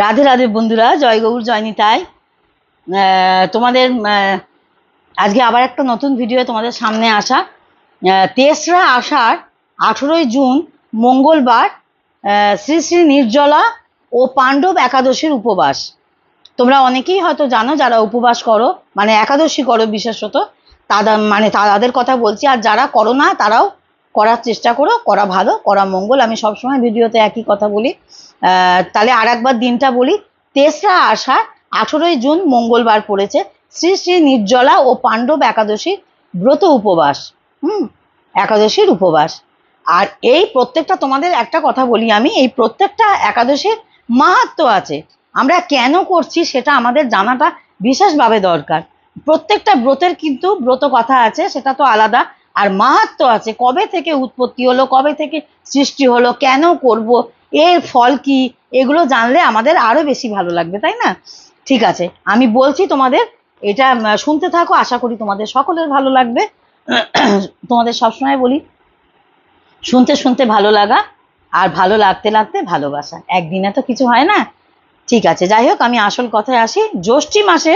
রাধে রাধে বন্ধুরা, জয় গৌর জয় নিতাই। তোমাদের আজকে আবার একটা নতুন ভিডিও তোমাদের সামনে আসা। 3রা আষাঢ় 18ই জুন মঙ্গলবার শ্রী শ্রী নির্জলা ও পাণ্ডব একাদশীর উপবাস। তোমরা অনেকেই হয়তো জানো, যারা উপবাস করো মানে একাদশী করো বিশেষত, তাদের কথা বলছি। আর যারা করো না তারাও করার চেষ্টা করো, করা ভালো, করা মঙ্গল। আমি সবসময় ভিডিওতে একই কথা বলি। তাহলে আর একবার দিনটা বলি। 3রা আষাঢ় 18ই জুন মঙ্গলবার পড়েছে শ্রী শ্রী নির্জলা ও পাণ্ডব একাদশী ব্রত উপবাস। একাদশীর উপবাস। আর এই প্রত্যেকটা, তোমাদের একটা কথা বলি আমি, এই প্রত্যেকটা একাদশীর মাহাত্ম্য আছে। আমরা কেন করছি সেটা আমাদের জানাটা বিশেষভাবে দরকার। প্রত্যেকটা ব্রতের কিন্তু ব্রত কথা আছে, সেটা তো আলাদা। আর মাহাত্ম্য আছে, কবে থেকে উৎপত্তি হলো, কবে থেকে সৃষ্টি হলো, কেন করব, এর ফল কি, এগুলো জানলে আমাদের আরো বেশি ভালো লাগবে, তাই না? ঠিক আছে, আমি বলছি তোমাদের, এটা শুনতে থাকো, আশা করি তোমাদের সকলের ভালো লাগবে। তোমাদের সবসময় বলি, শুনতে শুনতে ভালো লাগা আর ভালো লাগতে লাগতে ভালোবাসা, একদিনে তো কিছু হয় না। ঠিক আছে, যাই হোক, আমি আসল কথায় আসি। জ্যৈষ্ঠী মাসে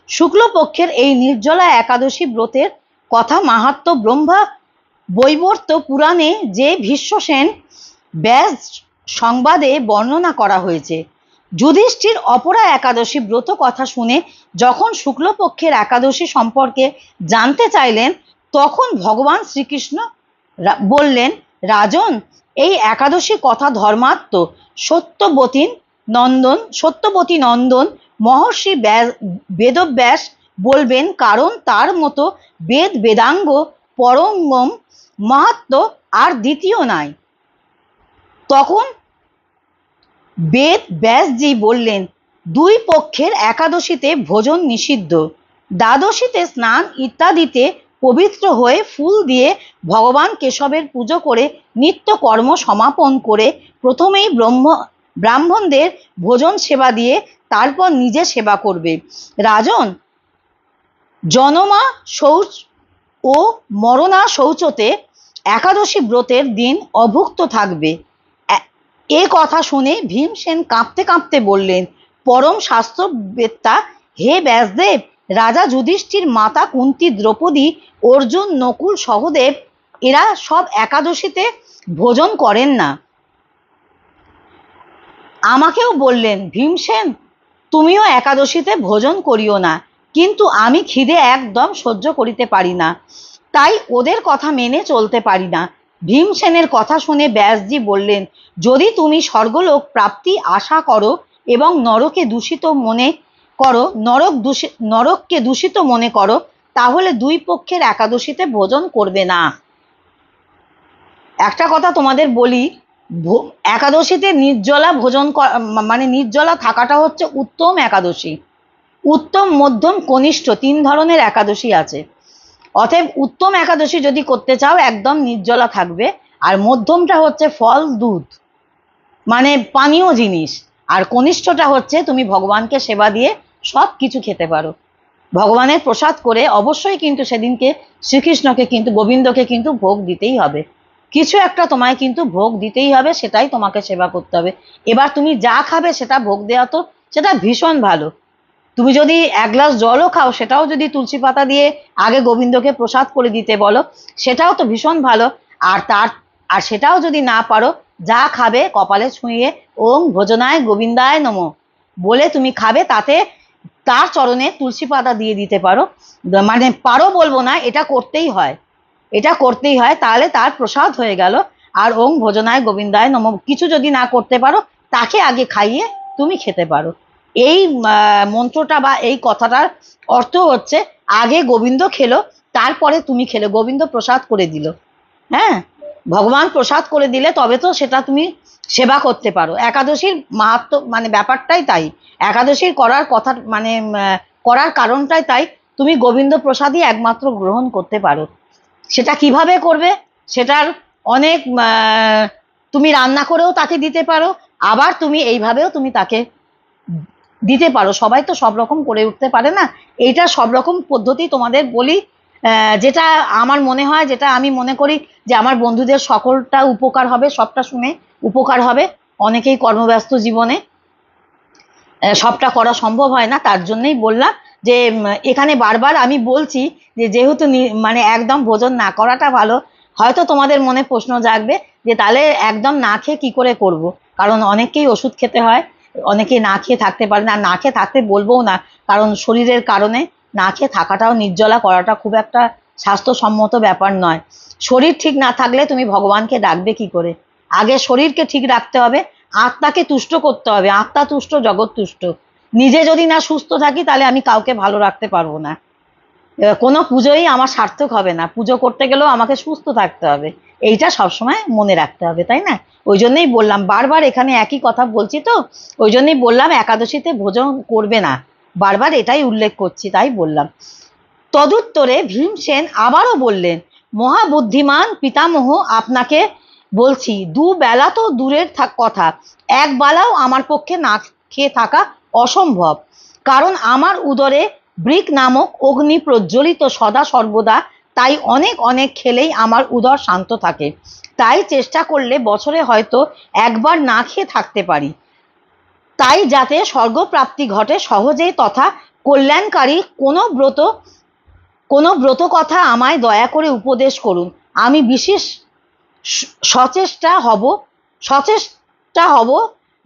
শুক্লপক্ষের এই নির্জলা একাদশী ব্রতের কথা মাহাত্ম্য ব্রহ্মা বৈবর্ত পুরাণে যে ভীষ্মসেন ব্যাস সংবাদে বর্ণনা করা হয়েছে। যুধিষ্ঠির অপরা একাদশী ব্রত কথা শুনে যখন শুক্লপক্ষের একাদশী সম্পর্কে জানতে চাইলেন, তখন ভগবান শ্রীকৃষ্ণ বললেন, রাজন, এই একাদশী কথা ধর্মাত্ম সত্যবতী নন্দন মহর্ষি বেদব্যাস বলবেন, কারণ তার মতো বেদাঙ্গ পরম মাহাত্ম্য আর দ্বিতীয় নাই। তখন ব্যাসজি বললেন, দুই পক্ষের একাদশীতে ভোজন নিষিদ্ধ, দ্বাদশীতে স্নান ইত্যাদিতে পবিত্র হয়ে ফুল দিয়ে ভগবান কেশবের পুজো করে নিত্য কর্ম সমাপন করে প্রথমেই ব্রাহ্মণদের ভোজন সেবা দিয়ে তারপর নিজে সেবা করবে। রাজন, জনমা শৌচ ও মরণা শৌচতে একাদশী ব্রতের দিন অভুক্ত থাকবে। এ কথা শুনে ভীমসেন কাঁপতে কাঁপতে বললেন, পরম শাস্ত্রবেত্তা হে ব্যাসদেব, রাজা যুধিষ্ঠির, মাতা কুন্তী, দ্রৌপদী, অর্জুন, নকুল, সহদেব এরা সব একাদশীতে ভোজন করেন না। আমাকেও বললেন, ভীমসেন, তুমিও একাদশীতে ভোজন করিও না, কিন্তু আমি খিদে একদম সহ্য করিতে পারি না, তাই ওদের কথা মেনে চলতে পারি না। ভীমসেনের কথা শুনে ব্যাসজি বললেন, যদি তুমি স্বর্গলোক প্রাপ্তি আশা করো এবং নরককে দূষিত মনে করো, তাহলে দুই পক্ষের একাদশীতে ভোজন করবে না। একটা কথা তোমাদের বলি, একাদশীতে নির্জলা ভোজন মানে নির্জলা থাকাটা হচ্ছে উত্তম একাদশী। উত্তম, মধ্যম, কনিষ্ঠ 3 ধরনের একাদশী আছে। অতএব উত্তম একাদশী যদি করতে চাও একদম নির্জলা থাকবে। আর মধ্যমটা হচ্ছে ফল, দুধ, মানে পানীয় জিনিস। আর কনিষ্ঠটা হচ্ছে তুমি ভগবানকে সেবা দিয়ে সব কিছু খেতে পারো, ভগবানের প্রসাদ করে। অবশ্যই কিন্তু সেদিনকে শ্রীকৃষ্ণকে কিন্তু, গোবিন্দকে কিন্তু ভোগ দিতেই হবে, কিছু একটা তোমায় কিন্তু ভোগ দিতেই হবে, সেটাই তোমাকে সেবা করতে হবে। এবার তুমি যা খাবে সেটা ভোগ দেওয়া তো সেটা ভীষণ ভালো। তুমি যদি 1 গ্লাস জলও খাও, সেটাও যদি তুলসী পাতা দিয়ে আগে গোবিন্দকে প্রসাদ করে দিতে বলো, সেটাও তো ভীষণ ভালো। আর সেটাও যদি না পারো, যা খাবে কপালে ছুঁয়ে ওম ভোজনায় গোবিন্দায় নমঃ বলে তুমি খাবে, তাতে তার চরণে তুলসী পাতা দিয়ে দিতে পারো। মানে পারো বলবো না, এটা করতেই হয়, এটা করতেই হয়, তাহলে তার প্রসাদ হয়ে গেল। আর ওম ভোজনায় গোবিন্দায় নমঃ কিছু যদি না করতে পারো, তাকে আগে খাইয়ে তুমি খেতে পারো। এই মন্ত্রটা বা এই কথাটার অর্থ হচ্ছে, আগে গোবিন্দ খেলো, তারপরে তুমি খেলো, গোবিন্দ প্রসাদ করে দিল। হ্যাঁ, ভগবান প্রসাদ করে দিলে তবে তো সেটা তুমি সেবা করতে পারো। একাদশীর মাহাত্ম্য মানে ব্যাপারটাই তাই, একাদশীর করার কথা মানে করার কারণটাই তাই। তুমি গোবিন্দ প্রসাদই একমাত্র গ্রহণ করতে পারো। সেটা কিভাবে করবে, সেটার অনেক তুমি রান্না করেও তাকে দিতে পারো, আবার তুমি এইভাবেও তুমি তাকে দিতে পারো। সবাই তো সব রকম করে উঠতে পারে না, এইটা সব রকম পদ্ধতি তোমাদের বলি। যেটা আমার মনে হয়, যেটা আমি মনে করি যে আমার বন্ধুদের সকলটা উপকার হবে, সবটা শুনে উপকার হবে। অনেকেই কর্মব্যস্ত জীবনে সবটা করা সম্ভব হয় না, তার জন্যই বললাম যে এখানে বারবার আমি বলছি যে যেহেতু মানে একদম ভোজন না করাটা ভালো। হয়তো তোমাদের মনে প্রশ্ন জাগবে যে তাহলে একদম না খেয়ে কি করে করব, কারণ অনেকেই ওষুধ খেতে হয়, অনেকেই না খেয়ে থাকতে পারে না, না খেয়ে থাকতে বলবোও না, কারণ শরীরের কারণে না খেয়ে থাকাটাও, নির্জলা করাটা খুব একটা স্বাস্থ্যসম্মত ব্যাপার নয়। শরীর ঠিক না থাকলে তুমি ভগবানকে ডাকবে কি করে? আগে শরীরকে ঠিক রাখতে হবে, আত্মাকে তুষ্ট করতে হবে, আত্মা তুষ্ট জগৎ তুষ্ট। নিজে যদি না সুস্থ থাকি তাহলে আমি কাউকে ভালো রাখতে পারবো না। কোনো পুজোই আমার সার্থক হবে না, পুজো করতে গেলেও আমাকে সুস্থ থাকতে হবে, এইটা সবসময় মনে রাখতে হবে, তাই না? ওই জন্যই বললাম, বারবার এখানে একই কথা বলছি তো, ওই জন্যই বললাম একাদশীতে ভোজন করবে না, বারবার এটাই উল্লেখ করছি, তাই বললাম। তদুত্তরে ভীমসেন আবারও বললেন, মহাবুদ্ধিমান পিতামহ, আপনাকে বলছি, দুবেলা তো দূরের কথা, এক বেলাও আমার পক্ষে না খেয়ে থাকা অসম্ভব, কারণ আমার উদরে বৃক নামক অগ্নি প্রজ্বলিত সদা সর্বদা, তাই অনেক অনেক খেলেই আমার উদর শান্ত থাকে, তাই চেষ্টা করলে বছরে হয়তো একবার না খেয়ে থাকতে পারি, তাই যাতে স্বর্গপ্রাপ্তি ঘটে সহজেই তথা কল্যাণকারী কোনো ব্রত কথা আমায় দয়া করে উপদেশ করুন, আমি বিশেষ সচেষ্টা হব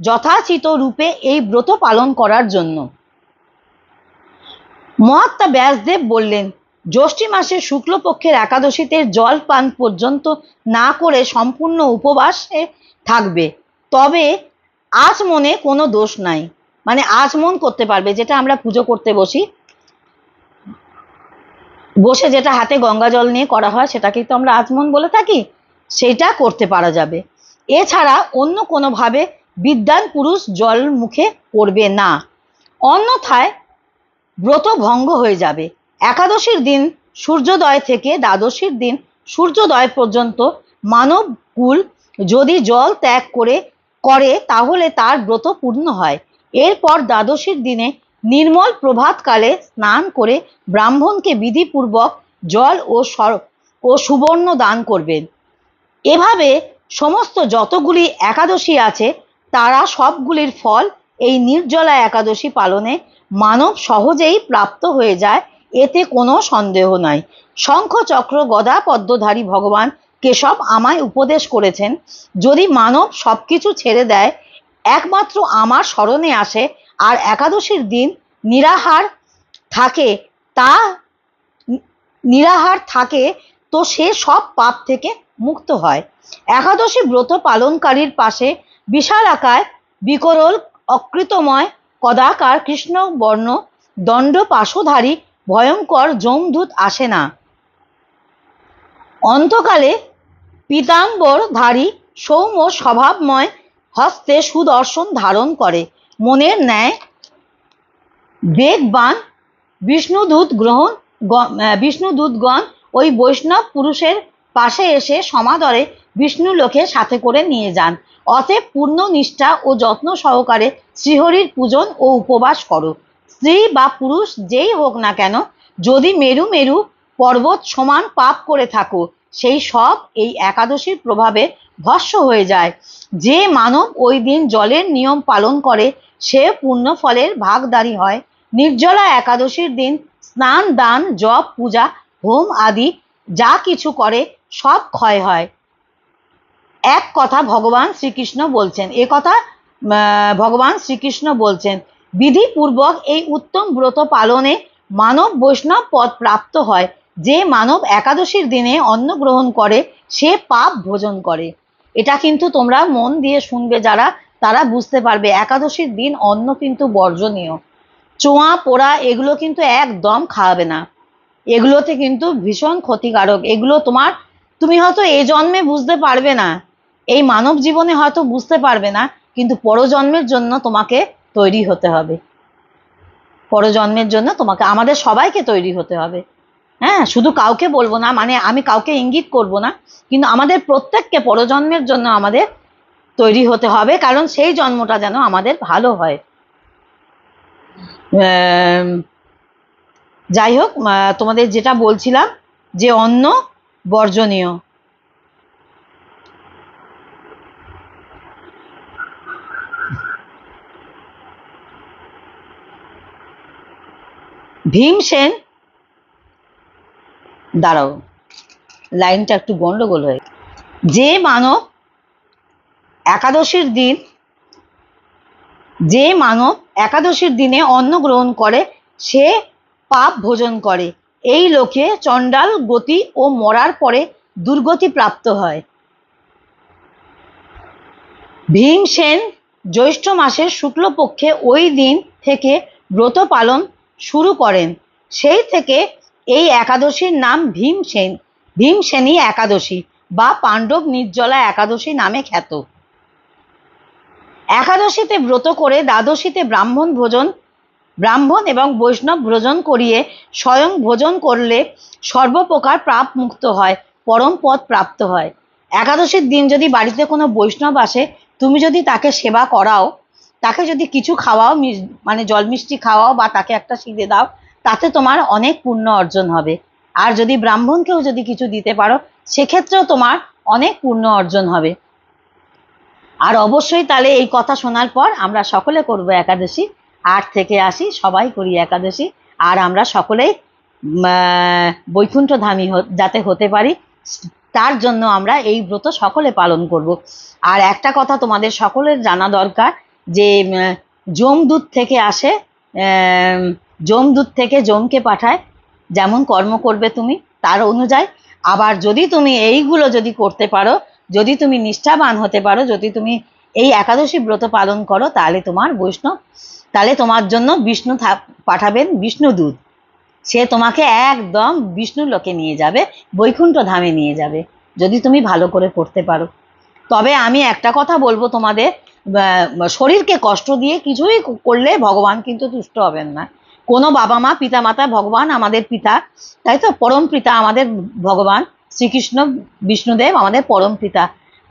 যথাচিত রূপে এই ব্রত পালন করার জন্য। মহাত্মা ব্যাসদেব বললেন, জ্যৈষ্ঠী মাসের শুক্লপক্ষের একাদশীতে জল পান পর্যন্ত না করে সম্পূর্ণ উপবাসে থাকবে, তবে আচমনে কোনো দোষ নাই। মানে আচমন করতে পারবে, যেটা আমরা পুজো করতে বসে যেটা হাতে গঙ্গা জল নিয়ে করা হয় সেটাকেই তো আমরা আচমন বলে থাকি, সেটা করতে পারা যাবে। এছাড়া অন্য কোনোভাবে বিদ্বান পুরুষ জল মুখে পড়বে না, অন্যথায় ব্রত ভঙ্গ হয়ে যাবে। একাদশীর দিন সূর্যোদয় থেকে দ্বাদশীর দিন সূর্যোদয় পর্যন্ত মানব কুল যদি জল ত্যাগ করে তাহলে তার ব্রত পূর্ণ হয়। এরপর দ্বাদশীর দিনে নির্মল প্রভাতকালে স্নান করে ব্রাহ্মণকে বিধিপূর্বক জল ও সুবর্ণ দান করবেন। এভাবে সমস্ত যতগুলি একাদশী আছে তারা সবগুলির ফল এই নির্জলা একাদশী পালনে মানব সহজেই প্রাপ্ত হয়ে যায়, এতে কোনো সন্দেহ নাই। শঙ্খ চক্র গদা পদ্মধারী ভগবান কেশব আমায় উপদেশ করেছেন, যদি মানব সবকিছু ছেড়ে দেয়, একমাত্র আমার স্মরণে আসে আর একাদশীর দিন নিরাহার থাকে তা নিরাহার থাকে তো সে সব পাপ থেকে মুক্ত হয়। একাদশী ব্রত পালনকারীর পাশে বিশালাকায় বিকরল অকৃতময় কদাকার কৃষ্ণবর্ণ দণ্ড পাশধারী ভয়ঙ্কর যমদূত আসে না, অন্তকালে পীতাম্বরধারী সৌম্য স্বভাবময় হস্তে সুদর্শন ধারণ করে, মনের ন্যায় বেগবান বিষ্ণুদূতগণ ওই বৈষ্ণব পুরুষের পাশে এসে সমাদরে বিষ্ণু লোকে সাথে করে নিয়ে যান। অতএব পূর্ণ নিষ্ঠা ও যত্ন সহকারে শ্রীহরির পূজন ও উপবাস করো। স্ত্রী বা পুরুষ যেই হোক না কেন, যদি মেরু মেরু পর্বত সমান পাপ করে থাকো, সেই সব এই একাদশীর প্রভাবে ভস্ম হয়ে যায়। যে মানব ওই দিন জলের নিয়ম পালন করে সে পূর্ণ ফলের ভাগদারী হয়। নির্জলা একাদশীর দিন স্নান দান জপ পূজা হোম আদি যা কিছু করে সব ক্ষয় হয়। এক কথা ভগবান শ্রীকৃষ্ণ বলছেন, ভগবান শ্রীকৃষ্ণ বলছেন, বিধিপূর্বক এই উত্তম ব্রত পালনে মানব বৈষ্ণব পদ প্রাপ্ত হয়। যে মানব একাদশীর দিনে অন্ন গ্রহণ করে সে পাপ ভোজন করে। এটা কিন্তু তোমরা মন দিয়ে শুনবে, যারা তারা বুঝতে পারবে একাদশীর দিন অন্ন কিন্তু বর্জনীয়। চোঁয়া পোড়া এগুলো কিন্তু একদম খাওয়াবে না, এগুলোতে কিন্তু ভীষণ ক্ষতিকারক। এগুলো তুমি হয়তো এই জন্মে বুঝতে পারবে না, এই মানব জীবনে হয়তো বুঝতে পারবে না, কিন্তু পরজন্মের জন্য তোমাকে তৈরি হতে হবে, পরজন্মের জন্য তোমাকে, আমাদের সবাইকে তৈরি হতে হবে। হ্যাঁ, শুধু কাউকে বলবো না, মানে আমি কাউকে ইঙ্গিত করব না, কিন্তু আমাদের প্রত্যেককে পরজন্মের জন্য আমাদের তৈরি হতে হবে, কারণ সেই জন্মটা যেন আমাদের ভালো হয়। যাই হোক, তোমাদের যেটা বলছিলাম যে অন্ন বর্জনীয়। ভীমসেন, দাঁড়াও লাইনটা একটু গন্ডগোল হয়ে, যে মানব একাদশীর দিন, যে মানব একাদশীর দিনে অন্ন গ্রহণ করে সে পাপ ভোজন করে, এই লোকে চণ্ডাল গতি ও মরার পরে দুর্গতি প্রাপ্ত হয়। ভীমসেন জ্যৈষ্ঠ মাসের শুক্লপক্ষে ওই দিন থেকে ব্রত পালন শুরু করেন। সেই থেকে এই একাদশীর নাম ভীমসেন, ভীমসেনী একাদশী বা পাণ্ডব নির্জলা একাদশী নামে খ্যাত। একাদশীতে ব্রত করে দ্বাদশীতে ব্রাহ্মণ এবং বৈষ্ণব ভোজন করিয়ে স্বয়ং ভোজন করলে সর্বপ্রকার পাপ মুক্ত হয়, পরম পদ প্রাপ্ত হয়। একাদশীর দিন যদি বাড়িতে কোনো বৈষ্ণব আসে, তুমি যদি তাকে সেবা করাও, তাকে যদি কিছু খাওয়াও, মানে জল মিষ্টি খাওয়াও বা তাকে একটা সিঁদে দাও, তাতে তোমার অনেক পুণ্য অর্জন হবে। আর যদি ব্রাহ্মণকেও যদি কিছু দিতে পারো, সেক্ষেত্রেও তোমার অনেক পুণ্য অর্জন হবে। আর অবশ্যই তাহলে এই কথা শোনার পর আমরা সকলে করব একাদশী। 8 থেকে 80 সবাই করি একাদশী। আর আমরা সকলেই বৈকুণ্ঠধামী যাতে হতে পারি, তার জন্য আমরা এই ব্রত সকলে পালন করব। আর একটা কথা তোমাদের সকলের জানা দরকার, যে যমদূত থেকে আসে, যমদূত থেকে যমকে পাঠায়, যেমন কর্ম করবে তুমি তার অনুযায়ী। আবার যদি তুমি এইগুলো যদি করতে পারো, যদি তুমি নিষ্ঠাবান হতে পারো, যদি তুমি এই একাদশী ব্রত পালন করো, তাহলে তোমার বৈষ্ণব, তাহলে তোমার জন্য বিষ্ণু পাঠাবেন বিষ্ণুদূত। সে তোমাকে একদম বিষ্ণু লোকে নিয়ে যাবে, বৈকুণ্ঠ ধামে নিয়ে যাবে, যদি তুমি ভালো করে করতে পারো। তবে আমি একটা কথা বলবো তোমাদের, শরীরকে কষ্ট দিয়ে কিছুই করলে ভগবান কিন্তু তুষ্ট হবেন না। কোনো বাবা মা পিতা মাতা, ভগবান আমাদের পিতা, তাই তো, পরম পিতা আমাদের ভগবান শ্রীকৃষ্ণ বিষ্ণুদেব আমাদের পরম পিতা।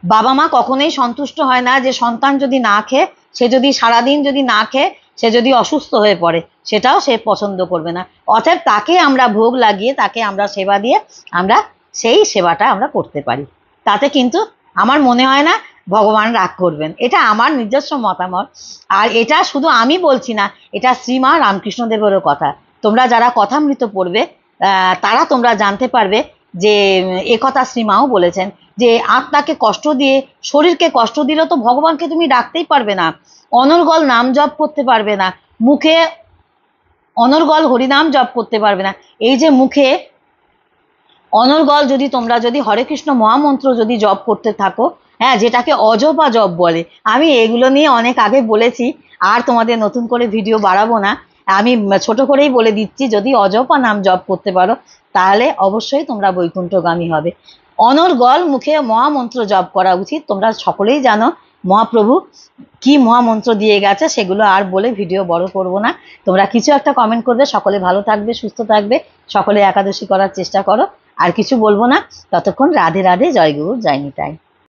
বাবা মা কখনোই সন্তুষ্ট হয় না যে সন্তান যদি না খেয়ে, সে যদি সারাদিন যদি না খেয়ে সে যদি অসুস্থ হয়ে পড়ে, সেটাও সে পছন্দ করবে না। অতএব তাকে আমরা ভোগ লাগিয়ে, তাকে আমরা সেবা দিয়ে আমরা সেই সেবাটা আমরা করতে পারি, তাতে কিন্তু আমার মনে হয় না ভগবান রাগ করবেন। এটা আমার নিজস্ব মতামত। আর এটা শুধু আমি বলছি না, এটা শ্রীমা রামকৃষ্ণদেবেরও কথা। তোমরা যারা কথামৃত পড়বে, তারা তোমরা জানতে পারবে যে কথা শ্রীমাও বলেছেন, যে আত্মাকে কষ্ট দিয়ে, শরীরকে কষ্ট দিলে তো ভগবানকে তুমি ডাকতেই পারবে না, অনর্গল নাম জপ করতে পারবে না, মুখে অনর্গল হরিনাম জপ করতে পারবে না। এই যে মুখে অনর্গল যদি তোমরা যদি হরে কৃষ্ণ মহামন্ত্র যদি জপ করতে থাকো, হ্যাঁ, যেটাকে অজপা জপ বলে, আমি এগুলো নিয়ে অনেক আগে বলেছি, আর তোমাদের নতুন করে ভিডিও বাড়াবো না, আমি ছোট করেই বলে দিচ্ছি, যদি অজপা নাম জপ করতে পারো তাহলে অবশ্যই তোমরা বৈকুণ্ঠগামী হবে। অনর্গল মুখে মহামন্ত্র জপ করা উচিত। তোমরা সকলেই জানো মহাপ্রভু কি মহামন্ত্র দিয়ে গেছে, সেগুলো আর বলে ভিডিও বড় করব না। তোমরা কিছু একটা কমেন্ট করবে। সকলে ভালো থাকবে, সুস্থ থাকবে, সকলে একাদশী করার চেষ্টা করো। আর কিছু বলবো না। ততক্ষণ রাধে রাধে, জয় গুরু, জয় নিতাই।